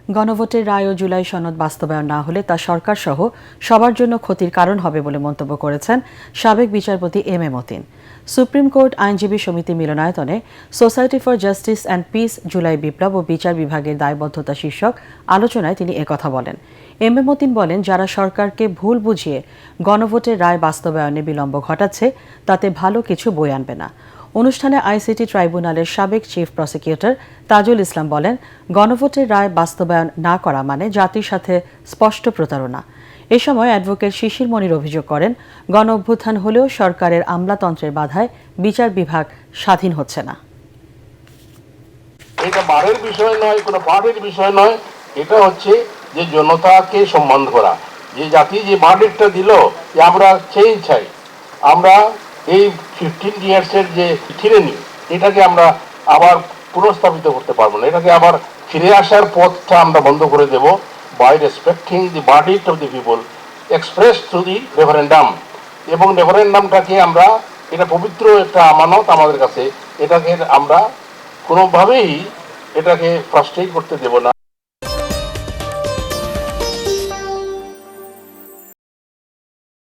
গণভোটের রায় ও জুলাই সনদ বাস্তবায়ন না হলে তা সরকারসহ সবার জন্য ক্ষতির কারণ হবে বলে মন্তব্য করেছেন সাবেক বিচারপতি M A Matin. Supreme court আইনজীবী সমিতি মিলনায়তনে society for justice and peace জুলাই বিপ্লব ও বিচার বিভাগের দায়বদ্ধতা শীর্ষক আলোচনায় তিনি একথা বলেন। এম এ মতিন বলেন, যারা সরকারকে ভুল বুঝিয়ে গণভোটের রায় বাস্তবায়নে বিলম্ব ঘটাচ্ছে তাতে ভালো কিছু বয়ে আনবে না। অনুষ্ঠানে আইসিটি ট্রাইব্যুনালের সাবেক চিফ প্রসিকিউটর তাজুল ইসলাম বলেন, গণভোটের রায় বাস্তবায়ন না করা মানে জাতির সাথে স্পষ্ট প্রতারণা। এ সময় অ্যাডভোকেট শিশির মনির অভিযোগ করেন, গণ অভ্যুত্থান হলেও সরকারের আমলাতন্ত্রের বাধায় বিচার বিভাগ স্বাধীন হচ্ছে না। এটা বারের বিষয় নয়, কোনো পার্টির বিষয় নয়, এটা হচ্ছে যে জনতাকে সম্মান করা। যে জাতি যে ভার্ডিক্টটা দিল যে আমরা চেঞ্জ চাই, আমরা এই 15 ইয়ার্সের যে টিরেনি এটাকে আমরা আবার পুনঃস্থাপিত করতে পারবো না। এটাকে আবার ফিরে আসার পথটা আমরা বন্ধ করে দেব by respecting the verdict of the people express through the referendum. এবং রেফারেন্ডামটাকে আমরা, এটা পবিত্র একটা আমানত আমাদের কাছে, এটাকে আমরা কোনোভাবেই এটাকে ফ্রাস্ট্রেট করতে দেব না।